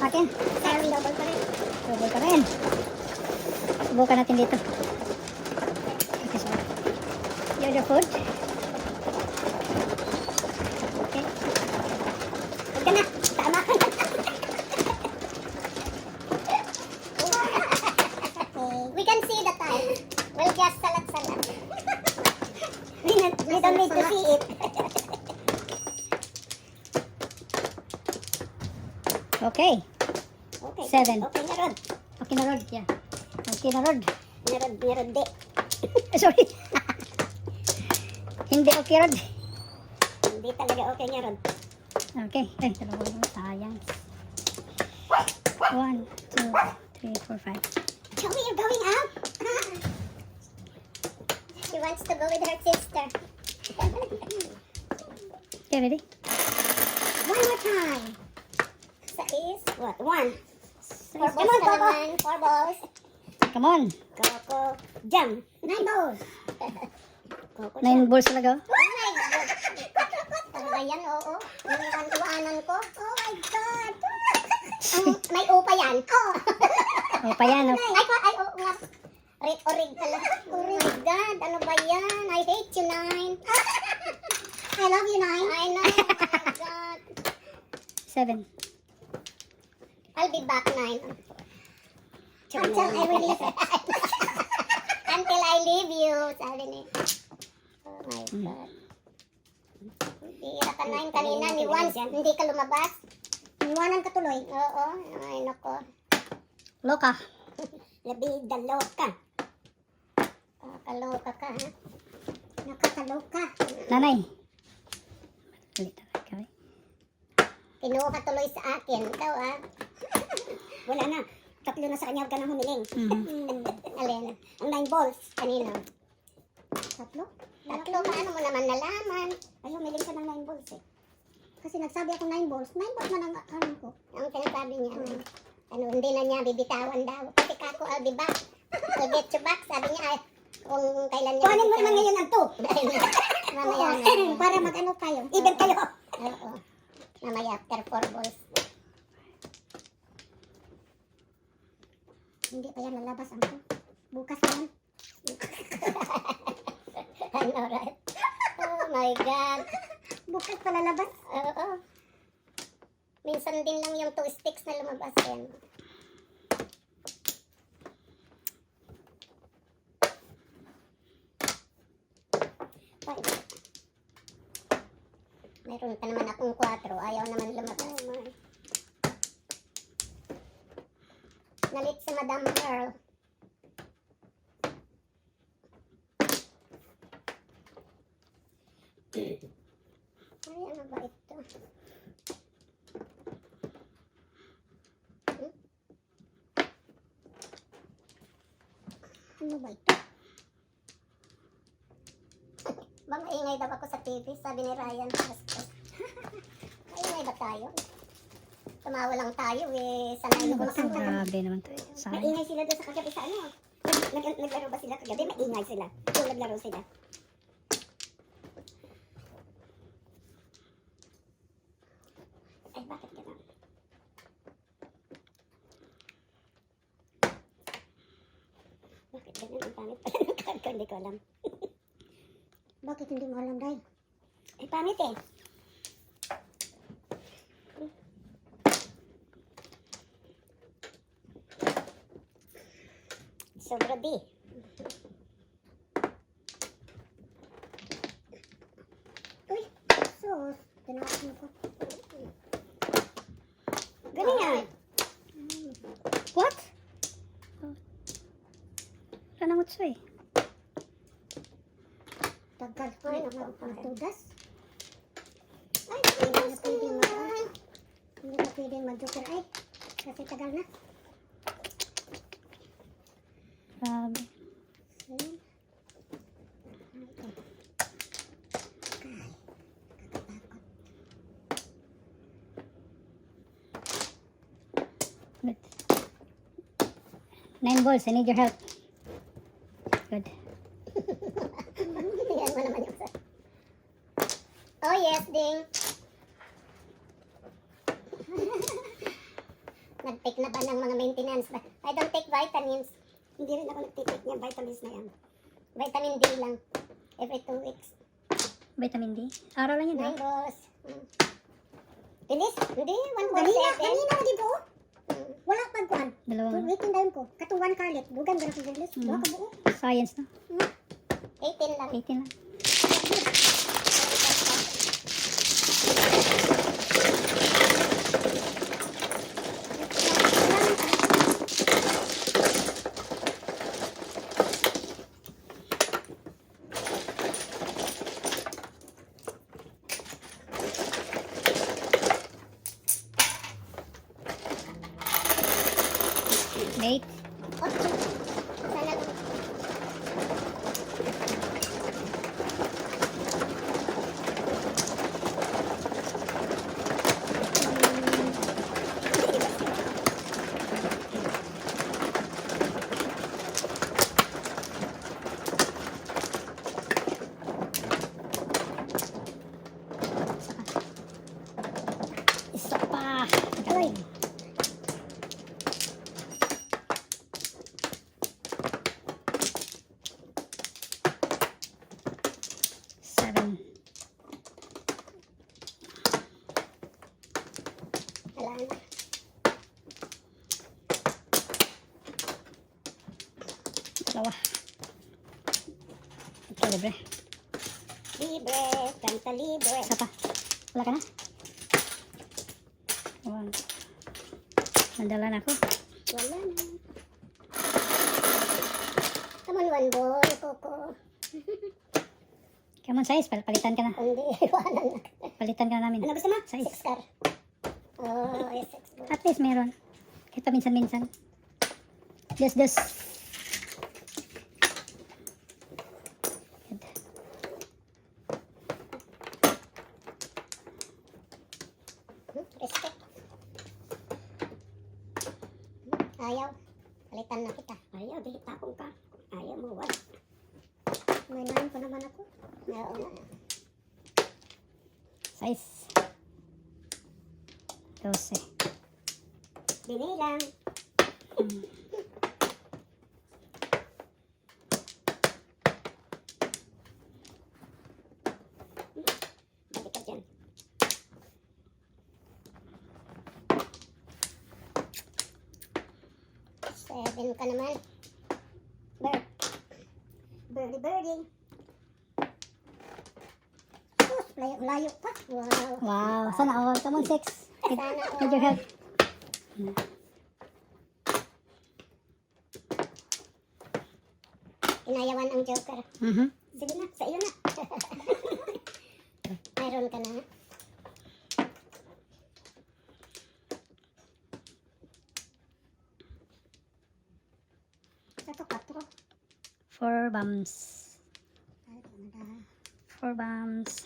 Akin. Sorry, double pa rin. Double ka rin. Subukan natin dito. Okay, so. You're the food. Okay. Huwag ka na. Tama ka na. We can see the time. We'll just salat-salat. We don't need to see it. Okay. Okay. 7. Okay na, Rod. Okay na, Rod. Yeah. Okay na, Rod. Meron di. Sorry. Hindi okay, Rod. Hindi talaga okay nga, Rod. Okay. Ay, dalawa yun. Sayang. 1, 2, 3, 4, 5. Joey, you're going out? She wants to go with her sister. Okay, ready? One more time. Sa is, what? 1. 4 balls Come on, ka Coco. naman. 4 balls. Come on. Coco. Jam. 9 balls. Coco 9 balls talaga. Oh my God. Talaga yan, oo. Yung iwanan ko. Oh my God. May O pa yan. Oh. O, pa yan. O. Ay, oo nga. Orig talaga. Oh my God. Ano ba yan? I hate you, Nine. I love you, Nine. I know. Oh my God. 7. I'll be back, Nine. Until I release it. Until I leave you. Sabi ni. Oh my God. Hira ka, Nine. Kanina, ni once, hindi ka lumabas. Niwanan ka tuloy. Oo. Ay, nako. Loka. Labida loka. Nakakaloka ka, ha? Nakakaloka. Nanay. Dali talaga. Eh. Kinuha ka tuloy sa akin. Ikaw, ah. Wala na. 3 na sa kanya. Huwag ka nang humiling. Alin? Ang 9 balls. Kanino? 3? 3? Paano mo naman nalaman? Ay, humiling ka ng 9 balls, eh. Kasi nagsabi ako 9 balls. 9 balls na lang ano ko. Ang sinasabi niya. Ano, hindi na niya bibitawan daw. Kasi kako, I'll be back. I'll get you back. Sabi niya, ay, kung kailan niya. Kuhanin mo naman ngayon ang 2. Mamaya na. Para mag-ano tayo. Even kayo. Oo. Mamaya after 4 balls. Hindi pa yan lalabas ang 2. Bukas na yan. Ano, right? Oh my God. Bukas pa lalabas? Oo. Minsan din lang yung 2 sticks na lumabas yan. Meron pa naman akong 4. Ayaw naman lumabas. Nalit si Madam Pearl. Ay, ano ba ito? Ano ba ito? Ba maingay daw ako sa TV, sabi ni Ryan. Maingay ba tayo? Tumawa lang tayo eh. Sanay na kumakanta. Grabe naman to. Eh. Sayang. Maingay sila doon sa kagabi sa ano? Naglaro ba sila kagabi? Maingay sila. Yung naglaro sila. Ay, bakit gano'n? Bakit gano'n? Ang pangit pala ng card ko. Hindi ko alam. Bakit hindi mo alam, Day? Ay, pangit eh. Sobra di. Uy, sus. Tinakas mo ko. Galing nga. What? Wala nang utso eh. Tagal ko rin ako magtudas. Ay, hindi na pwedeng mag-joker. Hindi na pwedeng mag-joker. Ay, kasi tagal na. Grabe. Ayun. Good. 9 balls. I need your help. Good. Yan mo naman yung sa... Oh yes, Ding. nag-take na ba ng mga maintenance? I don't take vitamins. Hindi rin ako nag-take niya vitamins na yan. Vitamin D lang. Every 2 weeks. Vitamin D. Araw lang yun, 9 ha? balls. Bilis? Hindi, 1 ball 7. Kanina na dito. Wala pag kuhan. Dalawa. Waiting down ko. Katong 1 carlet. Dugan ba na kong bilis? Duha ka buo. Science na. 18 lang. 18 lang. Eight. Sana lang. Isa pa. Uy. Seven. Wala na. Dalawa. Okay, libre. Libre. Kanta libre. Isa pa. Wala ka na? One. Nadala na ako. Wala na. Come on, 1 ball, Coco. Come on, size. Palitan ka na. Hindi, wala na. Palitan ka na namin. Ano gusto mo? Size. 6 car. Oh, yes, 6 ball. At least meron. Kahit pa minsan-minsan. Just. Good. Respect. Ayaw. Palitan na kita. Ayaw, di tapong ka. Ayaw mo, wala. May 9 pa naman ako. Oo na. Size. 12. Binilang. Balik ka dyan. Seven ka naman. Bird. Birdie. Oh, layo pa. Wow. Wow. Sana all. Come on, 6. Sana Need your help. Inayawan ang joker. Mhm. Sige na, sa iyo na. Mayroon ka na. Ito, 4. 4 bums. 4 bums.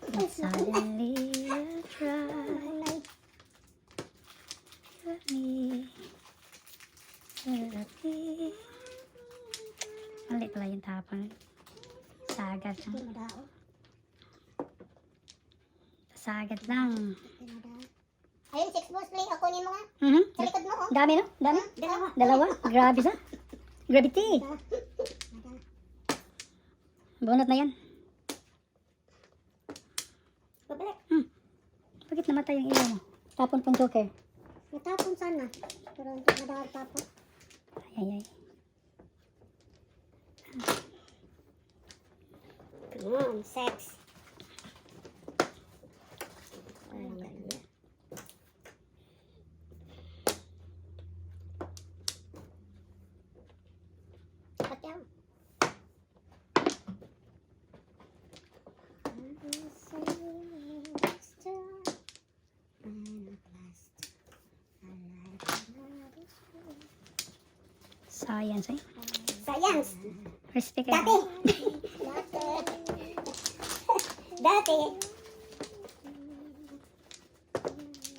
And suddenly I try. Let me. Mali pala yung tapon. Sagad Hindi lang. madao. Sagad lang. Ayun, 6 balls play. Ako mo nga. Mhm. Sa likod mo, oh. Dami no? Dami? Dalawa. Dalawa? Grabe sa. Gravity. Bunot na yan. Babalik. Bakit namatay yung ilaw mo? Tapon pang joker. Natapon sana. Pero hindi madao tapon. Ay. Come on, 6. Patyaw. Science eh. Science. Respect Dati. eh. Dati.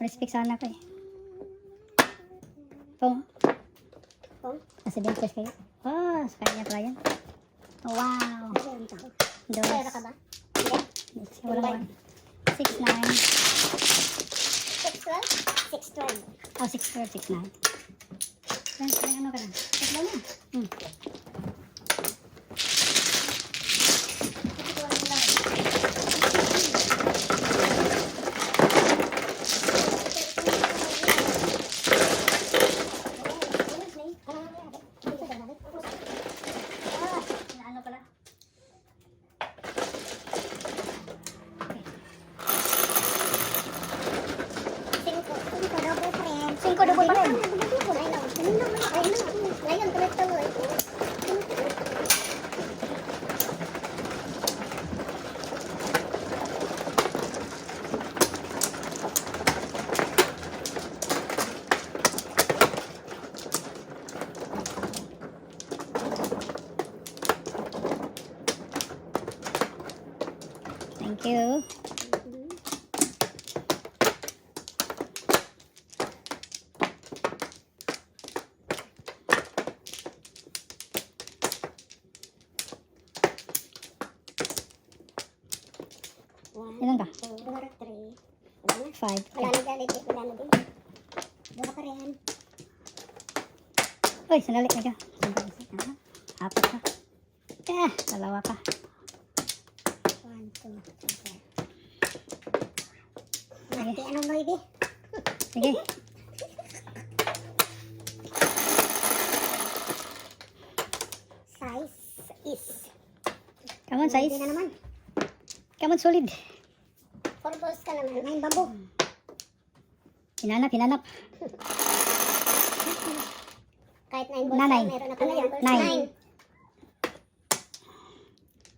Respect sana ko eh. Pong. Pong? Kasi benches kayo. Oh, sa kanya pala yan. Oh, wow. Meron tao. Dos. Pera ka ba? Hindi. Wala 1. 6, 9. 612. Oh, 612, 69. Yan, may ano ka lang. Tatlo na. Hmm. Ano pala? Cinco double pa rin. Ngayon, tuloy-tuloy. Thank you. Ilan ka? 2, 3. Wala na. 5. Wala na galit. Wala na din. Dua pa rin. Uy, sandali. Teka. Aha. Apat pa. Dalawa pa. 1, 2, 3, 4. Mati, anong baby? Sige. Size is. Come on, size. Hindi na naman. Come on, solid. 4 balls ka naman. 9 bamboo. Hinanap, hinanap. Kahit 9 balls Nanay. ka, meron ako na yan. 9. 9.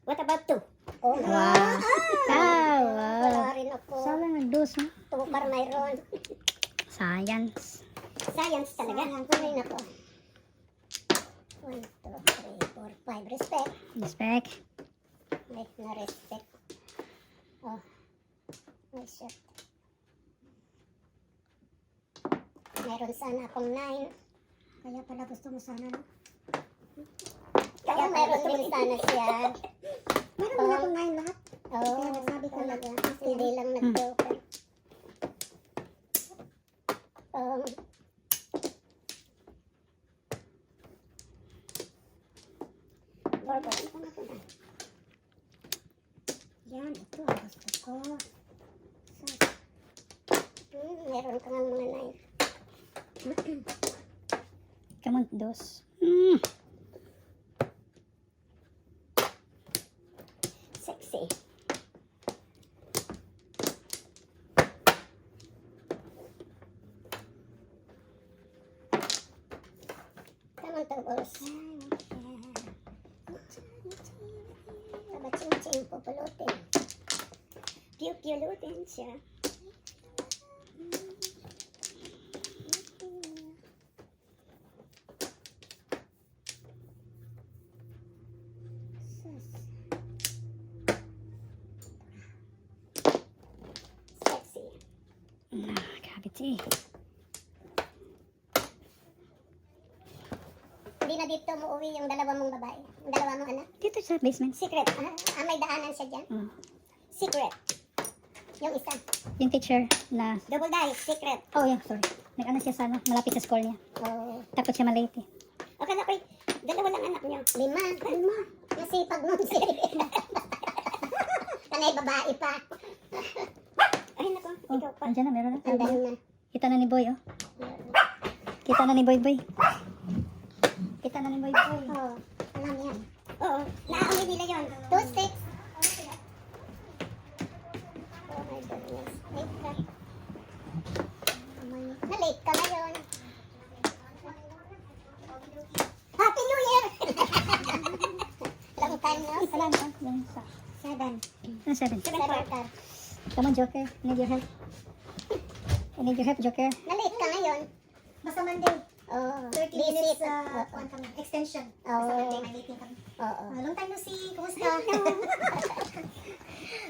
What about 2? Oh, Wow. Wow. wala rin ako. Salang nagdos, no? 2 para mayroon. Science. Science talaga. Wala rin ako. 1, 2, 3, 4, 5. Respect. Respect. May na-respect. Oh. May shirt. Meron sana akong 9. Kaya pala gusto mo sana, no? Kaya meron din sana siya. Meron na akong 9 lahat. Oo. Kaya nasabi ko talaga. Hindi lang nag-joker. Yan, ito ang gusto ko. Meron ka nga mga 9. Come on, dos. Sexy. Come on, Tobos. Ching-ching, pupulutin. Piu-piulutin siya. Sexy. Kabiti. Hindi na dito umuwi yung dalawa mong babae. Yung dalawa mong anak. Dito sa basement. Secret. May daanan siya dyan. Oh. Secret. Yung isa. Yung teacher na... Double dice. Secret. Oh, yeah, sorry. Nag-ano siya sana, malapit sa school niya. Oh. Takot siya malate eh. Okay na, dalawa lang anak niyo. 5. Nasipag nun siya. Kanay babae pa. Ay, nako. Oh, Ikaw pa. andyan na, meron na. Andan na. Kita na ni Boy, oh. Kita na ni Boy Boy. Kita na ni Boy Boy. Oo. Alam yan. Oo. Naamoy nila yun. 2 sticks. Oh my goodness. Late ka. Na-late ka na yun. Happy New Year! Long time no? Salamat. Yung sa... 7. Ano, 7? 7 quarter. Come on, Joker. I need your help. I need your help, Joker. Na-late ka ngayon. Basta Monday, Oo. 30 minutes extension. Oo. Basta Monday, may meeting kami. Oo. Long time no see, kumusta?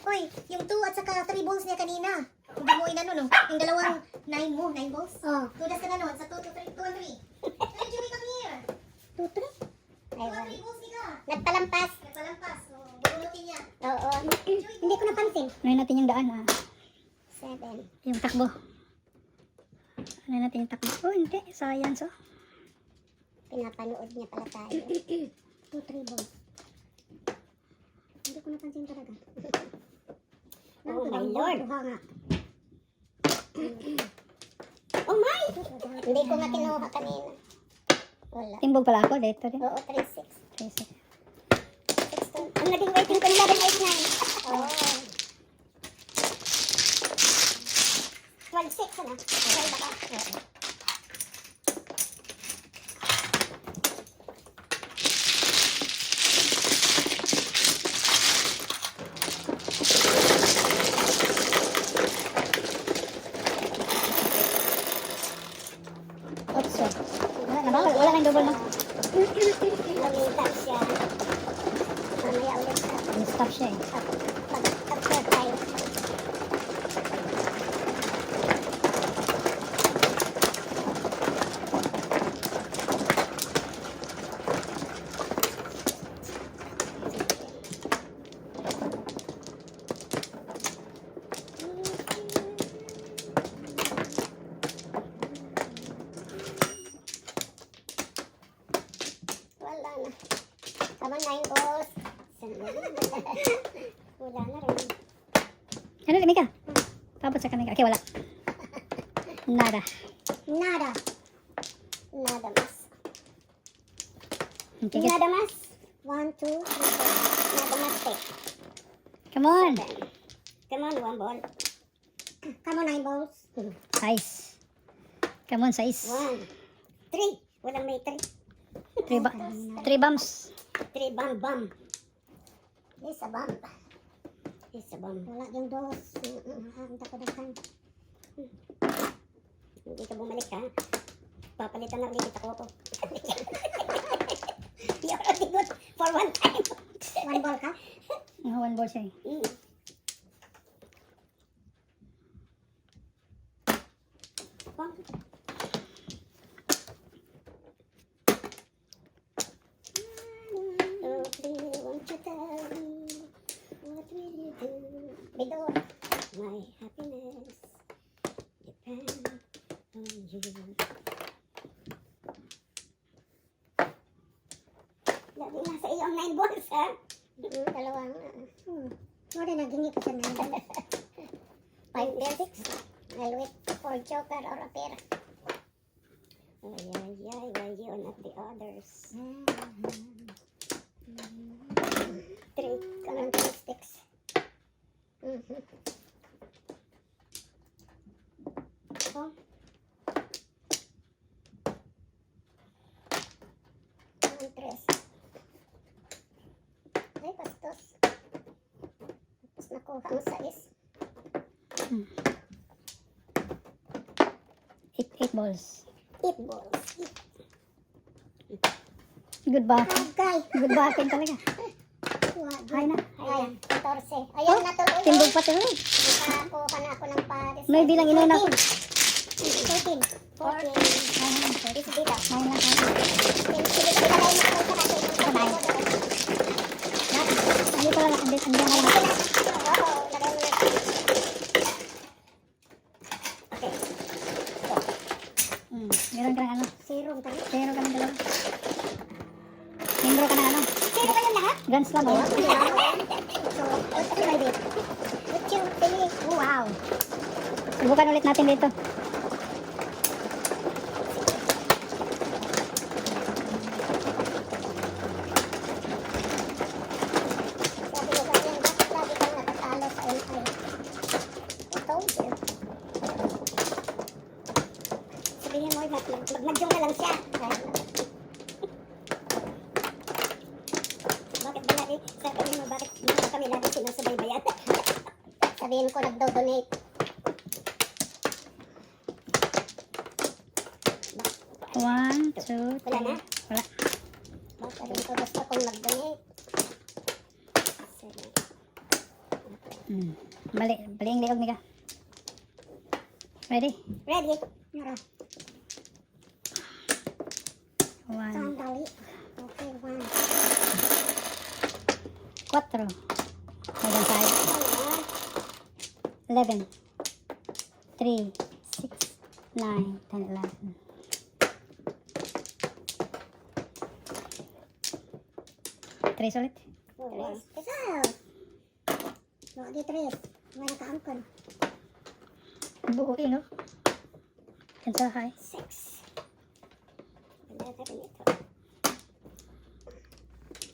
Uy, yung 2 at saka 3 balls niya kanina. Hindi mo inano no? Yung dalawang 9 mo, 9 balls. Oo. Tudas ka na nun sa 2 to 3, 2 and 3. Hey, Jimmy, come here. 2, 3. 2 Ayun. and 3 balls nila. Nagpalampas. Nagpalampas. So, bunutin niya. Oo. Hindi ko napansin. Ngayon natin yung daan, ah. 7. Yung takbo. Ano natin yung takbo? Oh, hindi. Science, oh. Pinapanood niya pala tayo. 2, 3 balls. Hindi ko napansin talaga. Oh my Lord! Oh my! Hindi ko na kinuha kanina. Wala. Timbog pala ako. Dito rin. Oo, 3-6. 3-6. 16. Ang naging waiting ko 11-8-9. Oh. 12-6 ano? Okay ba ka? Oo. Oops, oh. Wala na ba? Wala nang double na. Nag-tap siya. Mamaya ulit siya. Stop siya eh. Pag-tap tayo. Wala na. Tama na yung balls. Wala na rin. Ano, Mika? Tapos sa kanila. Okay, wala. Nada. Nada. Nada mas. Okay, guys. Nada mas. 1, 2, 3, 4. Nada mas take. Come on. Come on, 1 ball. Come on, 9 balls. Size. Come on, size. 1, 3. Walang may 3. 3 bumps. 3 bam bam. Isa bam. Isa bam. Wala yung dos. Ang tapadaghan. Hindi ka bumalik ha. Papalitan na ulit ako. You're already good for 1 time. 1 ball ka? 1 ball siya eh. Bang. Won't you tell me what will you do? Bidor, my happiness depends on you. Lagi nasa iyo ang 9 balls, ha? Dalawang, wala naging ito sa 9 balls. 5 there, 6. I'll wait for joker or a pair. Ay, ay, ay, why you not the others? 3, kanang 3 sticks. Oh. Kanang 3. Ay, bastos. Tapos nakuha ang 6. 8 balls. 8 balls. Good ba? Okay. Good backing talaga. Ay na. Ayan, 14. Ayan na tuloy. Timbog pa tuloy. Nakakuha na ako ng pares. May bilang inuna ko. 13. 14. Is dito. 9 lang. Hindi pala lang. Andiyan na lang. Okay. Meron ka ng ano. Zero ka na. Zero ka ng dalawa. Membro ka ng ano. Zero ka yung lahat? Guns lang oh. So, let's try it. Let's you finish. Wow. Subukan ulit natin dito. Sabi ko ganyan, bakit lagi kang natatalo sa MI? I told you. Sabihin mo, magmadyong na lang siya. Bakit ba lagi, sabihin mo, bakit kami lagi sinusubaybayan? Sabihin ko, nagdo-donate. One, two, Wala na? three. Wala. Sabihin ko, gusto kong mag-donate. Bali. Bali ang liog Mika. Ready? Ready? Nara. One. Sandali. Okay, 1. 4. Hanggang 5. 11. 3. 6. 9, 10, 11. Tres ulit. Tres. Isa. No, di tres. Wala ka angkon. Buuin, no? Kansahay. Six. Wala ka rin ito.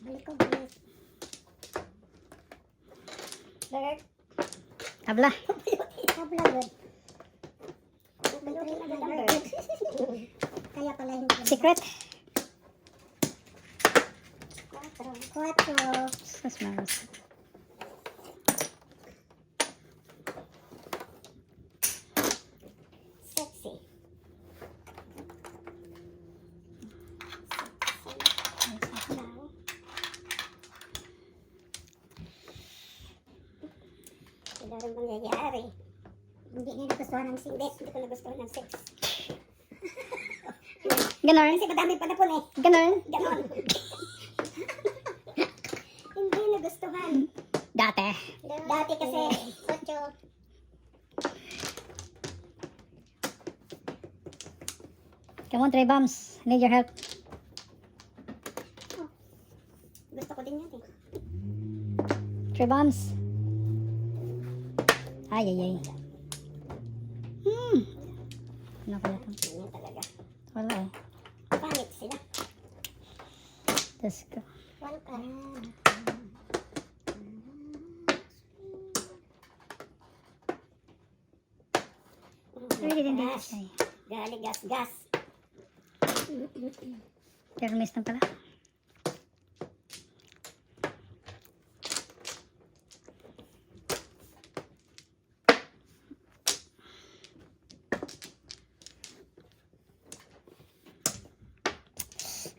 Balik ko, balik. Third. Tabla. Tabla good. Kaya pala hindi. Secret. Quatro. Sus, maros. Sexy. Wala rin mangyayari. Hindi nga nagustuhan ng six. Hindi ko nagustuhan ng six. Ganon. Kasi madami pa na po eh. Ganon. Ganon. Hindi nagustuhan. Dati. Dati kasi, ocho. Come on, Trey Bums. Need your help. Gusto ko din yan eh. Trey Bums. Ay, ay, ay. Ano kaya ito? Ganyan talaga. Wala eh. Pangit sila. Let's go. One ka. Pwede din dito siya eh. Gali, gas, gas. Hermes na pala.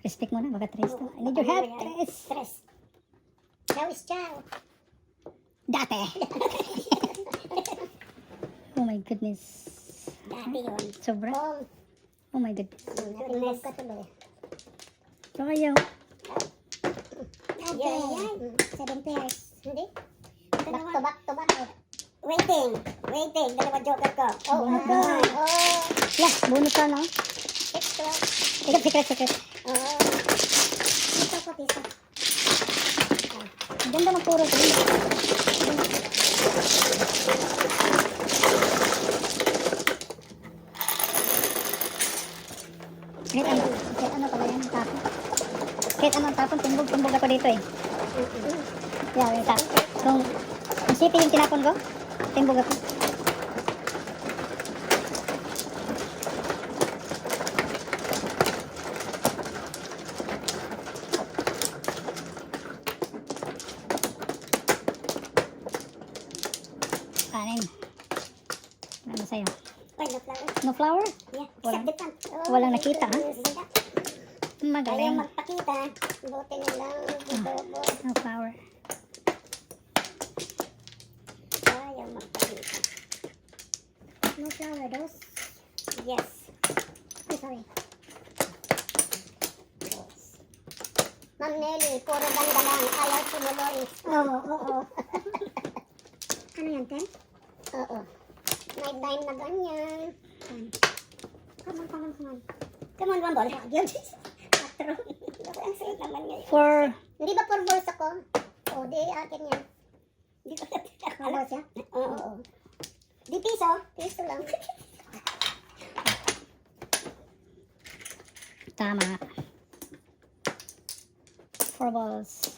Respect mo na, baka tres to. I need your help, tres. Tres. Ciao is ciao. Dati. Oh my goodness. Dati yun. Sobra. Home. Oh my goodness. Happiness. Ka tuloy. Kaya. Okay. Seven pairs. Hindi? Back to back to back. Waiting. Waiting. Dalawa joker ko. Oh, Bonus okay. na. Oh. Yeah, bonus ka, no? Extra. Secret, secret. Oh. Piso ko, piso. Ang ganda ng puro to. Kahit ano pala yan, tapon. Kahit anong tapon, tumbog ako dito eh. Yeah, may tapon. Kung city yung tinapon ko, tumbog ako. Kanin. Ano sa'yo? Why no flower? No flower? Yeah. Walang- Except the pants. Oh, walang nakita, ha? Sila. Ayaw Magaling. magpakita. Buti na lang. Bobo. No flower. Ayaw magpakita. No flower, those. Yes. Ay, sorry. Yes. Ma'am Nelly, puro ganda lang. Ayaw sumuloy. Oo, oo. Ano yan, 10? Oo. May dime na ganyan. Come on, come on, come on. Come on, one ball. Yun. Patro. Ang sweet naman ngayon. For Hindi ba for balls ako? O, di akin yan. Di ko Four balls, yeah? Oo, oo. Di piso. Piso lang. tama. 4 balls.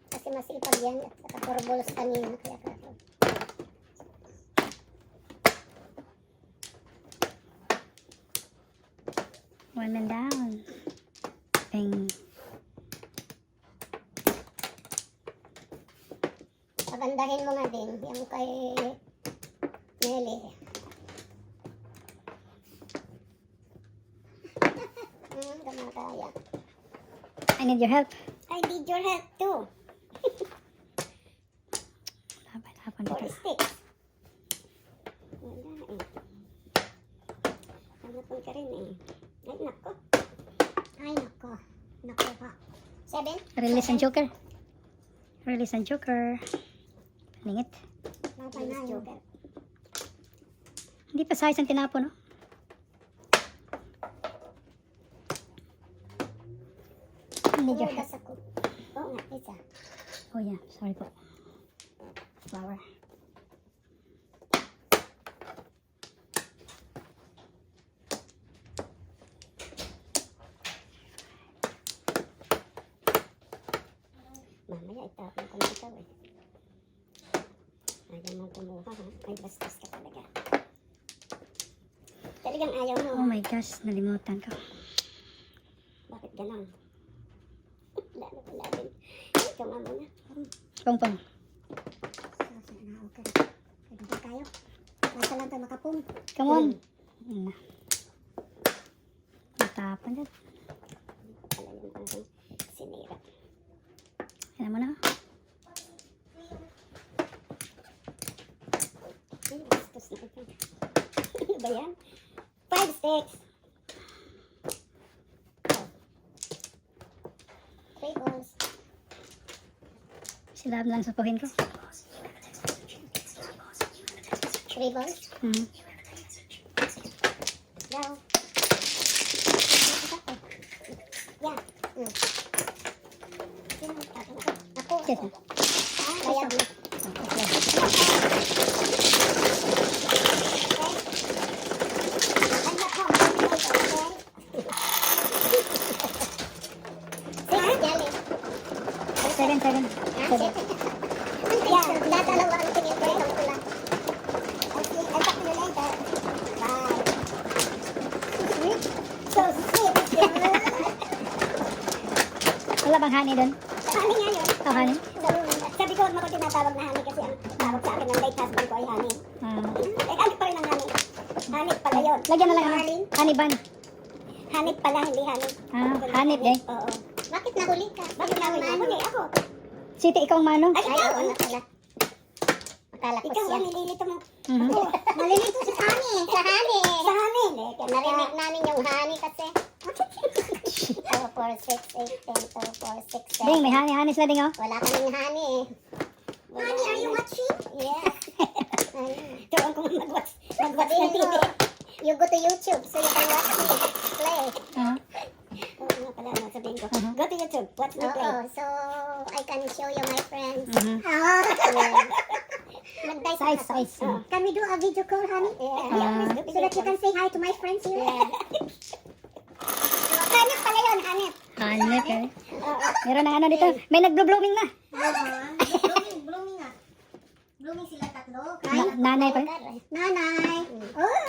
Kasi masipag yan. At saka for balls kanina. Kaya ka. One man down. Bang. Pagandahin mo nga din. Yung kay Nelly. Gamataya. I need your help. I need your help too. Laban For dito. sticks. Wala eh. Hanapon ka rin eh. Ay, nako. Ay, nako. Nako pa. 7? Release and joker. Release and joker. Paningit. Laban na yun. Joker. Hindi pa size ang tinapon, no? Need your help. Hudas ako. Oo nga, isa. Oh yeah, sorry po. Flour. Mamaya itapon ko na ikaw eh. Ayaw mo kumuha ha? Ay, bastos ka talaga. Talagang ayaw mo. Oh my gosh, nalimutan ko. Bakit ganon? Wala din. Ikaw nga muna. Pong. Sana na, okay. Pwede ba tayo? Basta lang tayo makapong. Come on. Mm. Natapon dyan. Pala yung parang sinira. Alam mo na. Ay, bastos na ito. Ano ba yan? 5 sticks. 3 balls. Sila lang supuhin ko. 3 balls. Mm. Go. Yeah. Sino magtatapon ako? Ako. Yes, Ako. Bayad na. Seven. Wala bang honey doon? Oh, honey? Sabi ko, huwag mo ko tinatawag na honey kasi ang tawag sa akin ng late husband ko ay honey. Ah. Honey pa rin ang honey. Honey pala yun. Lagyan na lang ano? Honey bun. Honey pala, hindi honey. Ah, honey eh. Oo. Bakit nahuli ka? Bakit nahuli ako? Ako. Siti, ikaw ang mano? Ay, ikaw! Ano pala? Akala ko Ikaw siya. ang nililito mo. Mhm. Nalilito sa honey. Sa honey. Sa honey. Narinig namin yung honey kasi. 2, 4, 6, 8, 10, 12, 4, 6, 7. Ding, may honey sila ding oh. Wala kaming honey eh. Honey, are you watching? Yes. Turuan ko mag-watch na Sabihin TV. mo, you go to YouTube so you can watch me play. Ah. Oo nga pala, no, sabihin ko. Uh-huh. Go to YouTube, watch me play. Oo, so I can show you my friends. Mhm. Mag-dice Size, na to. size. Oh. Can we do a video call, honey? Yeah. So that you can say hi to my friends here. Yeah. Hanip pala yun, hanip. Hanip eh. Oo. Meron ng ano dito. May nag-blooming na. Blooming nga. Blooming sila tatlo. Nanay pa. Nanay. Oh!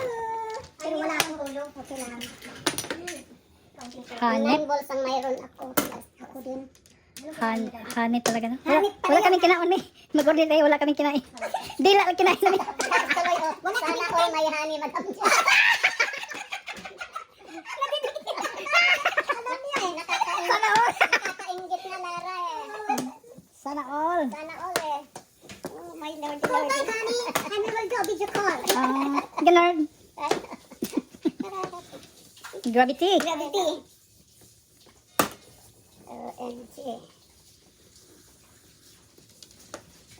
Pero wala akong tulong. Okay lang. Hanip. 9 balls ang mayroon ako. Ako din. Hanip talaga no. Hanip pala Wala yan. kaming kinaon eh. Mag-order kayo, wala kaming kinain. Dila lang kinain namin. Tuloy, oh. Sana all may honey, madam. Alam niya eh, nakakaingit na Lara eh. Sana all. Sana all eh. Oh, my Lord, So Lord. bye, honey. And we will do a video call. Ganard. Gravity. Gravity. OMG.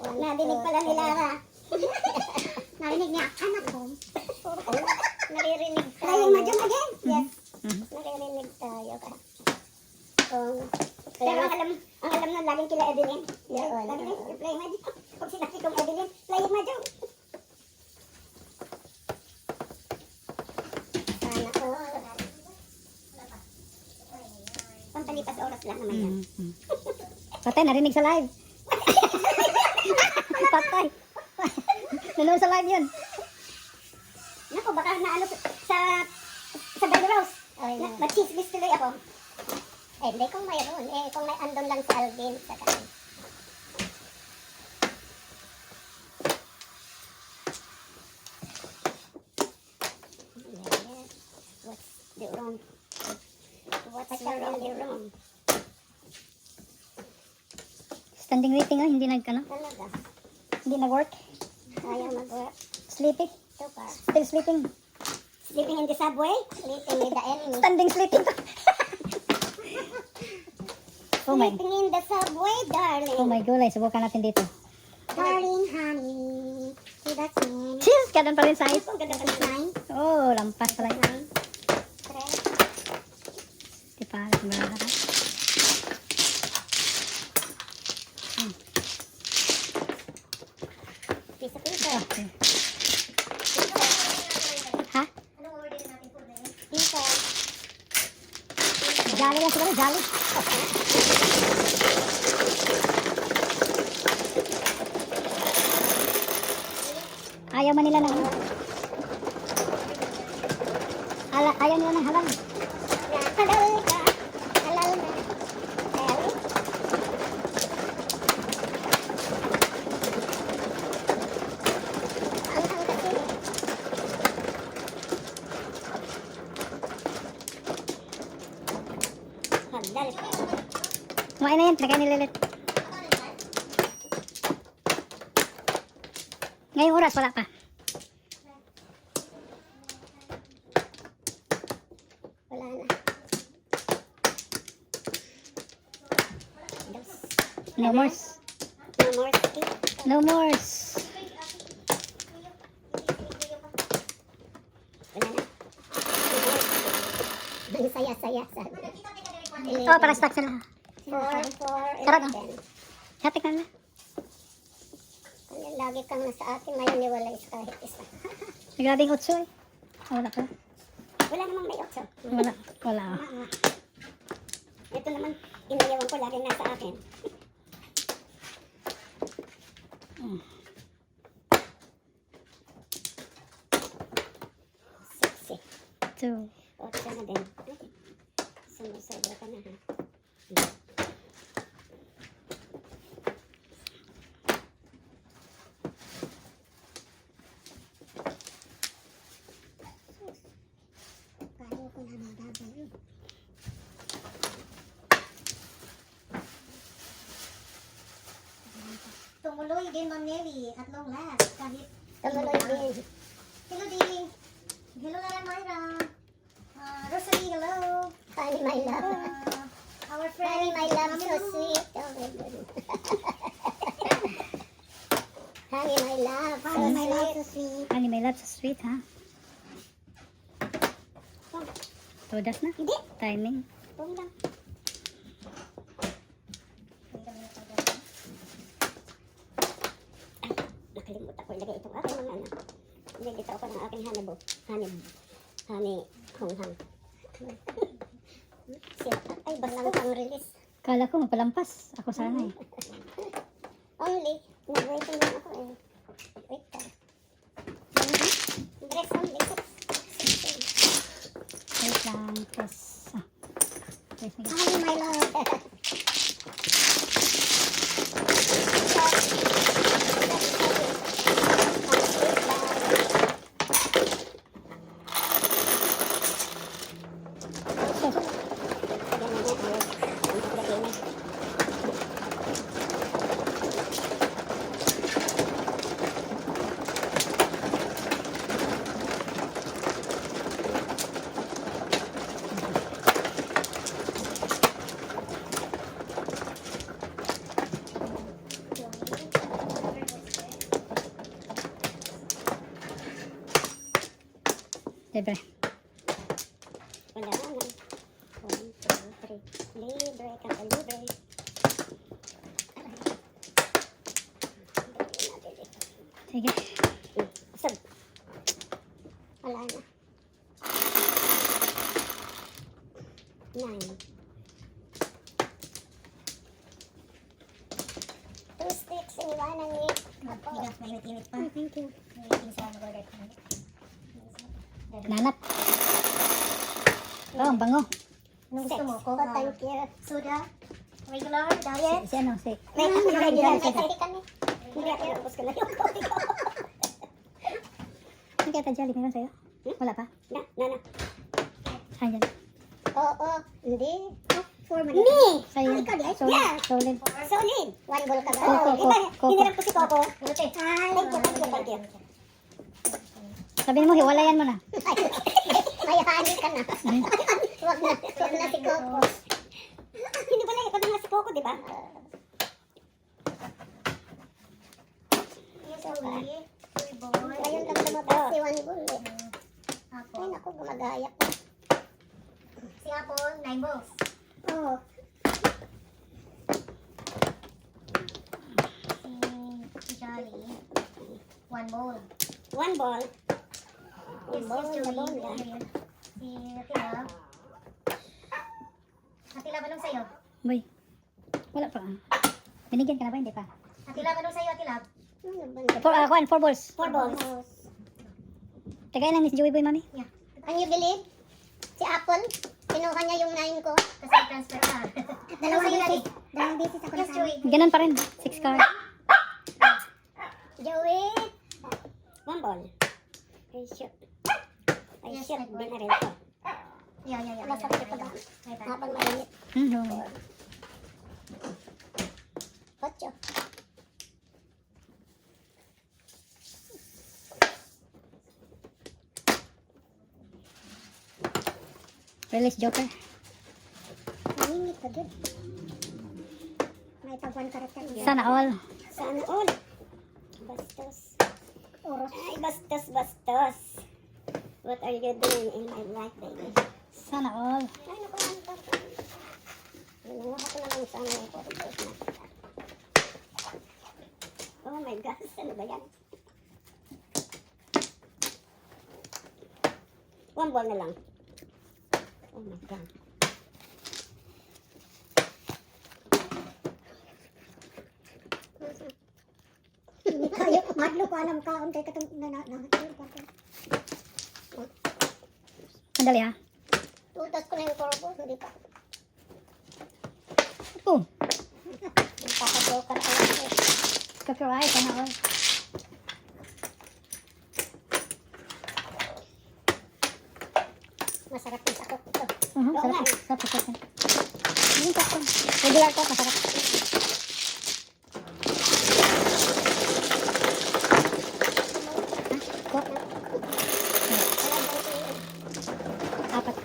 Nadinig pala ni Lara. Narinig niya, anak ko. Naririnig tayo. Playing mahjong again? Yes. Mhm. Naririnig tayo. Pero ang alam nun, laging kila Evelyn. Oo, Lagi oo. na, play mahjong. Pag sinabi kong Evelyn, play mahjong. Sana all. Pampalipas oras lang naman yan. Mhm. Patay, narinig sa live. Patay. Nanood sa live yun. Naku, baka naano sa Belly Rose. Ay, no. Mag-chismis tuloy ako. Eh, hindi kung mayroon. Eh, kung may andon lang sa Alvin. Saka. What's the wrong? What's the wrong? Standing waiting oh, hindi nag-ano. Talaga. Hindi nag-work. Ayaw mag-work. Sleepy. So far. Still sleeping. Sleeping in the subway? Sleeping with the enemy. Standing sleeping. Oh my. Sleeping in the subway, darling. Oh my gulay, subukan natin dito. Darling honey. See, that's me. Cheers! Ganun pa rin size. Ang ganda ka na. 9. Oh, lampas pala. 9. 3. Di pa, marala ka. Piso. Okay. Ha? Anong order natin po na yun? Piso. Jolly lang siguro, jolly. Ayaw man nila ng ano. Ayaw nila ng halal. Halal ka. Halal na. Halal. Ang kasi. Halal ka. Kumain na yan, lagay ni Lilit. Ngayong oras, wala pa. Wala na. Dos. No more. No more stick. No more. Wala na. Ang saya-saya sa. Oh, para stock sila. 4, Sarap, 11. Hatik na na. Lagi kang nasa akin, ngayon niwalay sa kahit isa. Grabing 8 eh. Oh, wala pa. Wala namang may 8. Wala. Wala. Ito naman, inayawan ko, lagi nasa akin. Sexy. 2. 8 na din. Sumusobra ka na ha. Paano ko na nababay yun? Tumuloy din, Ma'am Nelly, at long last. Kahit Tumuloy din. Hello, Ding. Hello, Lala Myra. Rosalie, hello. Honey, my love. Our Honey, friend, my love, Mami so Lou. sweet. Oh, my goodness. Honey, my love, so Honey, my love, sweet. so sweet. Honey, my love, so sweet, ha? Todas na. Hindi. Timing. Huwag lang. Nakalimutan ko ilagay itong aking mga anak. Nililitaw ko ng aking honey honghang. Ay, balang pang release. Kala ko mapalampas. Ako sana eh. Only. Nag-waiting lang ako eh. Wait ka. Dress only. 16. Wait lang. Tapos, okay, sige. Honey, my love. Libre. Wala na. 1, 2, 3. Libre ka ka libre. Sige. Sab. Wala na. 9. 2 sticks and 1 ang it. Bigas, mainit-init pa. Thank you. Waiting sa mag-order ko. Nanap. Oh, ang bango. Anong gusto mo? Oh, thank you. Soda? Regular? Diet? Si ano, si... Wait, ako na Regular regular. ka. Hindi kami. Hindi ako ubos ko na yung coffee ko. Hindi kaya tajali meron sa'yo? Wala pa? Na. Ayan. Oo, hindi. For money. Me! Sa'yo. Ikaw din? Solid. Yeah. Solid. Solid. 1 bowl ka ba? Coco, Oh, iba, Coco. hinirap ko si Coco. Buti. Thank you. Sabihin mo, hiwalayan mo na. May honey ka na. Wag na si Coco. Hindi pala, ikaw na si Coco, di ba? Yes, Uli. Uy, boy. Ngayon ka na magayak. Si Apple, 9 balls. Oo. Si Jolly, 1 ball. One ball. Yes, One ball, yes, one ball. Joey. Ayan. Si Atila. Atila, anong sa'yo? Boy. Wala pa. Binigyan ka na ba? Hindi pa. Atila, anong sa'yo, Atila? Ano ba na? Kuan, 4 balls. 4 balls. Tagay lang ni si Joey Boy, mami. Yeah. Can you believe? Si Apple, kinuha niya yung 9 ko. Kasi transfer ka. Dalawang sa'yo, beses. Daddy? Dalawang beses ako Yes, nasama. Joey. Ganun pa rin. 6 card. Joey! One ball. Ay, shoot. Ay, Yes, shoot. my boy. Di na rin ito. Yeah. Wala sa pagkita ba? Habang mainit. No. 8. Release Joker. Mainit ka din. May tagwan karakter. Sana all. Sana all. Bastos. Oros. Ay, bastos. What are you doing in my life, baby? Sana all. Ay, naku, ano ka? Nanguha ko na lang sana yung photos na. Oh my gosh, ano ba yan? One ball na lang. Oh my God. Hindi kayo, madlo ko alam ka, untay ka itong nanatiro ka. Sandali ha. Tutas ko na yung photos, hindi pa. Oh. Nakaka-joker ako. Copyright. Sana all. Masarap yung sakot ito. Oo Sarap. nga. Sarap. Sarap. Yung sakto. Regular to. Masarap. Ko. Apat.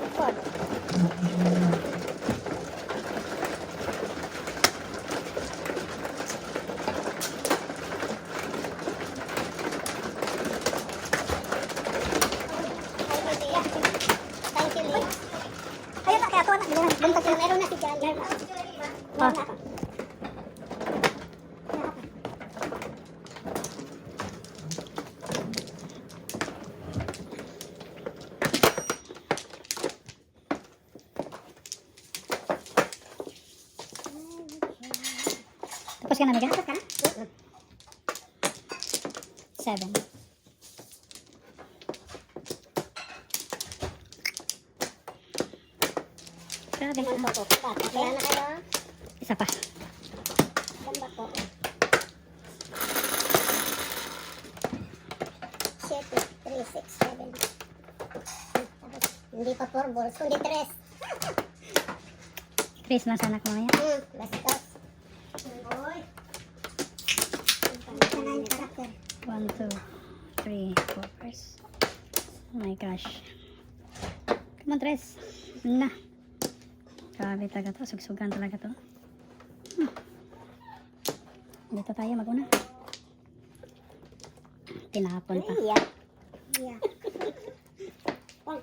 Ayun na, kaya ako na. Buntas na, meron na si Jan. Meron na. Ah. Meron na ako. Tapos ka na, Mega? Tapos ka na? 7. Grabe. Tingnan ko po. Kaya na kayo. Isa pa. Ganda po. 7, 3, 6, 7. Hindi pa 4 balls, kundi 3. Chris lang sana ko mamaya. Bastos. Boy. Ito na yung karakter. 1, 2, 3, 4 first. Oh my gosh. Come on, Tres. Na. Grabe talaga to. Sugsugan talaga to. Dito tayo maguna. Tinapon pa. Yeah. Yeah. Oh.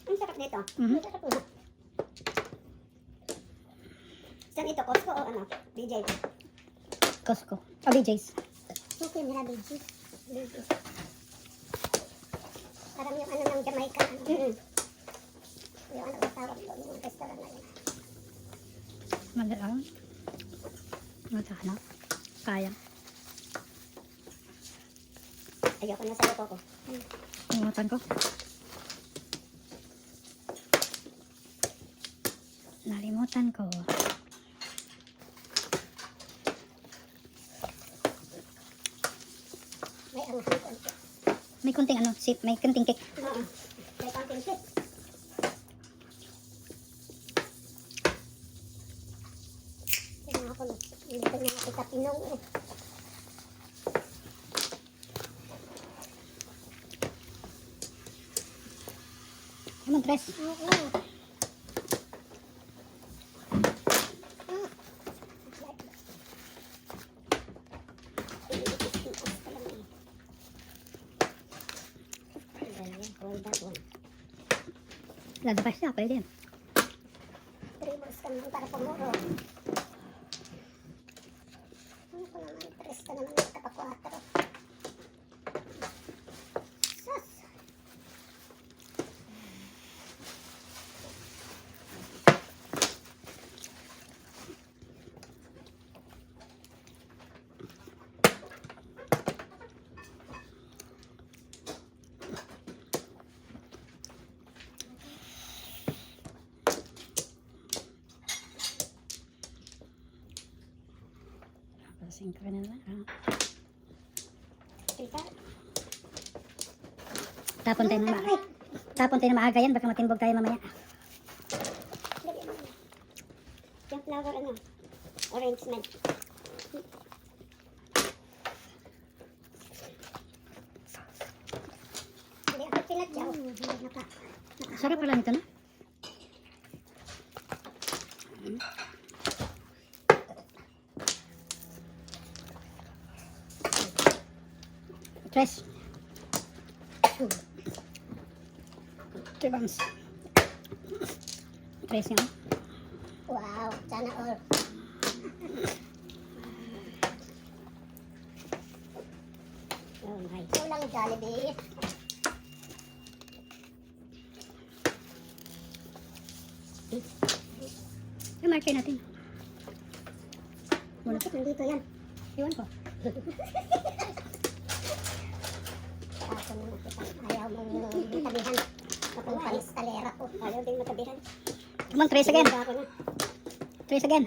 Ang sarap nito. Mhm. Ang sarap nito. Saan ito? Costco o ano? BJ? Costco. O BJ's. Okay, nila BJ. BJ. Parang yung ano ng Jamaica. Ano? Yung ano ba tawag ko? Yung restaurant na yun. Magdaan. Magdaan. Kaya. Ayoko na sa luto ko. Ingutan ko. Nalimutan ko. May anghang konti. May kunting ano, sip, may kunting cake. Oo. May konting sip. Tingnan ako. Hindi ko na nakita pinong. Come on, tres. Oo. Lalabas siya, pwede yan. Tribbles ka naman para pamuro. Ano ko naman, tres ka naman yung kapakwatro. Sus! Pasing ka na lang. Tita, Tapon tayo na Tapon tayo na maaga yan, baka matimbog tayo mamaya. dali mo. Yung flower ano? Arrangement. Hindi ako pinadyaw. Sarap pala nito, no? Tres. Three bangs. Tres yun. Wow, sana all. Oh my. Kulang Jollibee. Yung marker natin. Bakit nandito yan? Iwan ko. Ako na nakita. Ayaw mong matabihan. Kapag panis talera ko. Ayaw din matabihan. Come on, tres again. Ako na. Tres again.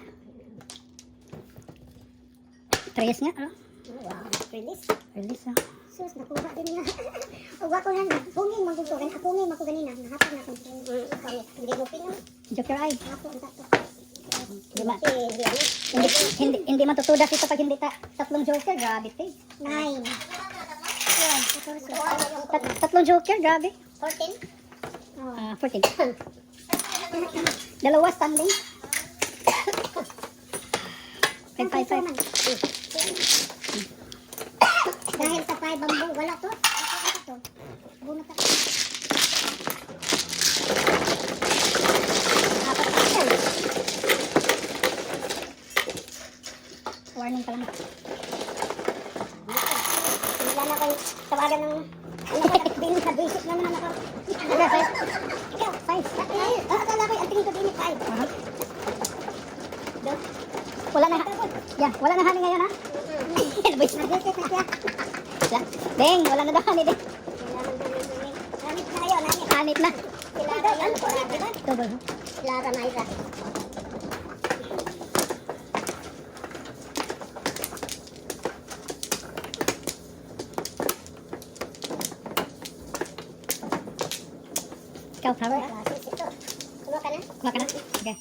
Tres nga, ano? Wow, release. Release, ah. Sus, nakuha din niya. Uwa ko lang. Punging magugugan. Punging magugan nina. Nahapon na kung hindi mo pinong. Joker eye. Hapon tato. Di ba? Hindi ano. Hindi matutudas ito pag hindi tatlong joker. Grabe, te. 9. Yan, 14. Tatlong joker, grabe. 14? Ah, 14. Dalawa standing. 5. Dahil sa 5 bambu, wala to. Wala to. Bunot ako. Warning pa lang. Wala na kayo tawagan ng din sa basic na naman ako. Ikaw, 5. Akala ko ang tingin ko din 5. Wala na. Yeah, wala na honey ngayon, ha? Nag-basic na siya. Deng, wala na daw honey, deng. Namit na kayo, namit. Hanip na. Lara, ano po na, diba? Double. Lara Mayra. Ikaw, flower. Sis, ito. Kuha ka na? Kuha ka na? Sige.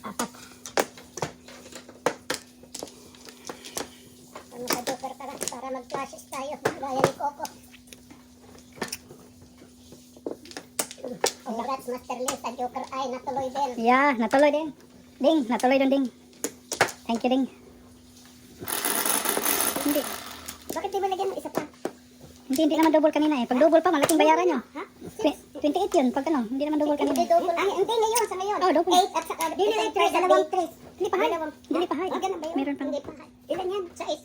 Apat. Ano ka, Joker, para mag-flashes tayo. Gaya ni Coco. Congrats, Master Lee, sa Joker ay natuloy din. Yeah, natuloy din. Ding, natuloy din, ding. Thank you, ding. Hindi. Bakit di ba lagyan mo isa pa? Hindi naman double kanina eh. Pag double pa, malaking bayaran nyo. Ha? 28 yun. Pag ano, hindi naman double kanina. Hindi double. Ay, hindi ngayon, sa ngayon. Oh, double. 8 at saka isang tres, dalawang tres. Hindi pa high. Hindi pa high. Ah, ganun ba yun? Meron pang. Hindi pa high. Ilan yan? Sa is.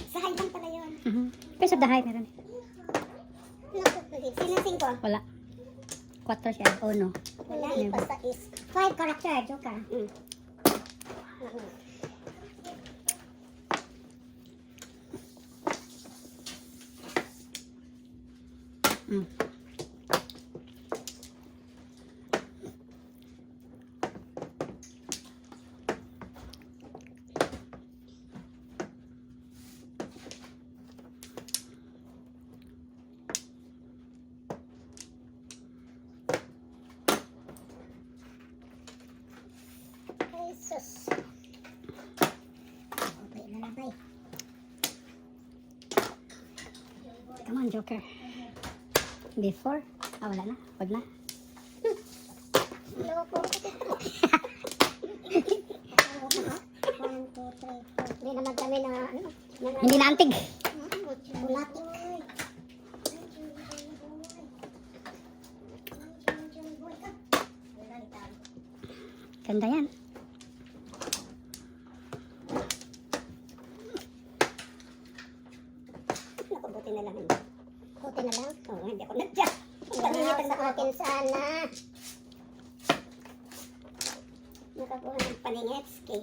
Sa high lang pala yun. Piece of the high meron. Sinasing ko. Wala. 4 siya. Oh no. Wala, Never. ipa sa is. 5 character, Joker. Mm. Jesus. Okay, lalabay. Come on, Joker. Before. Ah, wala na. Wag na. Loko. 1, 2, 3, 4. Hindi naman kami na ano. Hindi na antig. Bulatik. Ganda yan. Naku, buti na lang. Buti na lang. Oo, hindi ako nagtiyak. Nakakuha sa akin sana. Nakakuha ng Paningetsky.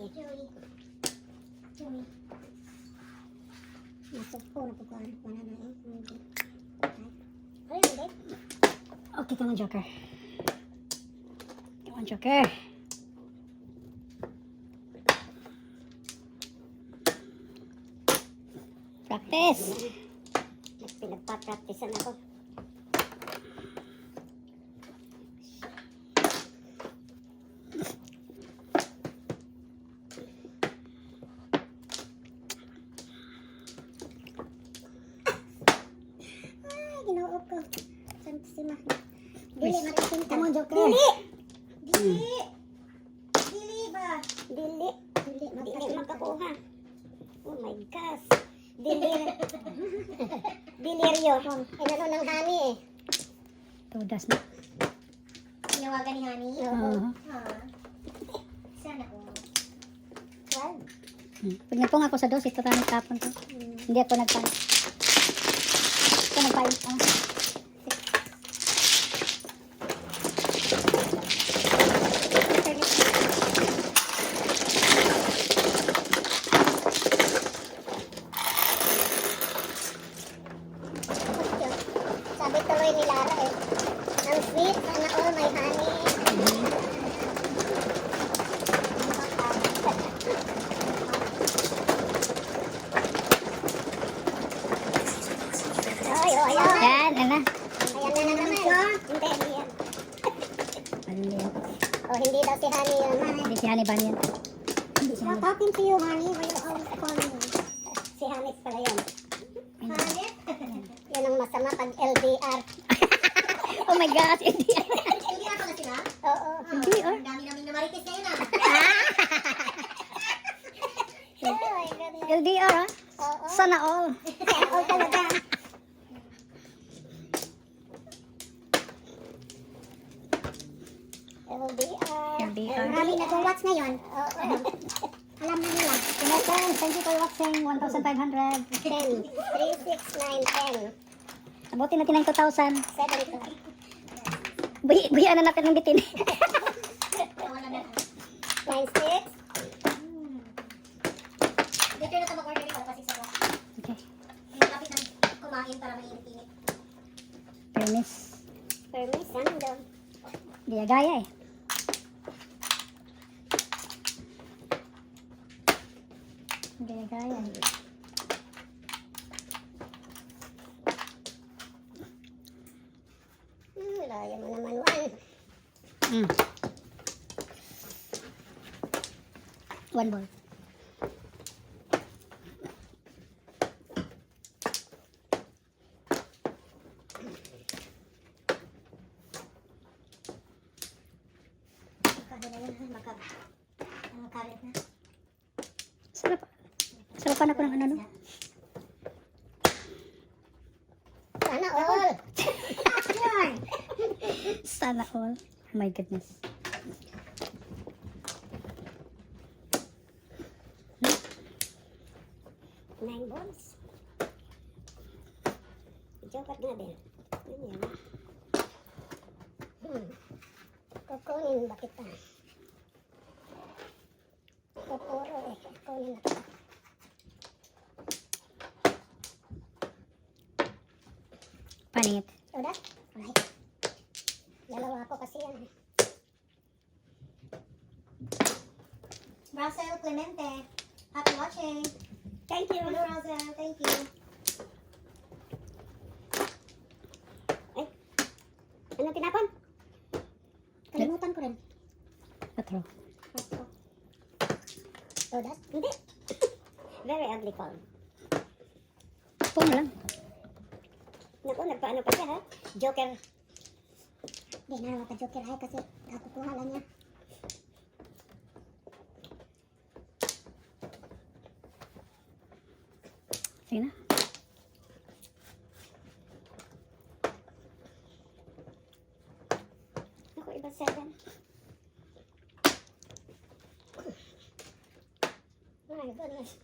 Nasugpo na po ko. Wala na eh. Ay, hindi. Okay, come on, Joker. Come on, Joker. Practice. Pinagpa-practicean ako. Ay, ginoo ko. Santisima. Dili, marisin ka. Come on, Joker. Dili! Dili! Dili ba? Dili! Dili, Dili makakuha. Oh my gosh. Delirio. Inano ng honey eh. Tudas na. Tinawagan ni honey? Oo. Sana ko. 12. Pag nagpong ako sa dos, ito na tapon ko. Hindi ako nagpain. Ito nagpain. Sabi tuloy ni Lara eh. Ang sweet, sana all my honey. Ay, oh, ayan. Yan, yan na. Ayan na naman. Hindi, hindi yan. Ano yan? Oh, hindi daw si honey yun. Hindi si Honey Ban yan. Hindi si I'm Honey. talking to you, honey. Why you always calling me? Si Hanis pala yan. Honey? Yun ang masama pag LDR. Oh my gosh, hindi. Hindi na pala sila? Oo. Hindi, oh. Ang dami namin namarites ngayon ah. Oh my goodness. LDR, ah. Oo. Sana all. Oh, talaga. LDR. LDR. Marami na kong watch ngayon. Oo. Alam na nila. Pinatang, thank you for watching. 1,500. 10, 3, 6, 9, 10, Abuti natin ng 2,000. 7, 2. Buhian na natin ng bitin. 9, 6. Dito na ito mag-order dito. Kasi sa Okay. malapit na kumain para mainit-init. Permis. Permis, ano daw? Di gaya eh. Gaya-gaya eh. Laya mo naman, Juan. Mm. One ball. Magkano na yun? Magkalit na. Sarap. Sarapan ako ng ano no? Sana all. Yan. Sana all. Oh my goodness. Nine balls. Joker nga din. Ano yan? Kukunin ba kita? Kupuro eh. Kukunin na kita. Panit. Uda? Ay. Dalawa ko kasi yan. Russell Clemente. Happy watching. Thank you. Hello, Russell. Thank you. Ano tinapon? Kalimutan ko rin. Patro. Uda? Hindi. Very ugly call. Pong lang. Naku, nagpaano pa siya ha? Joker. Hindi na naman ka-joker ay kasi nakukuha lang niya. Sige na. Ako iba 7. My goodness.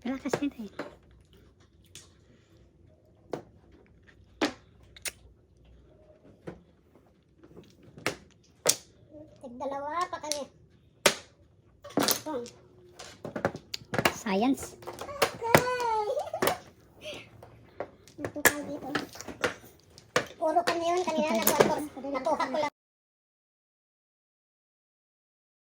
Palakas nito eh. Tigdalawa pa kami. Itong. Science. Okay. Natukal dito. Puro kami yun. Kanina nakuha ko lang.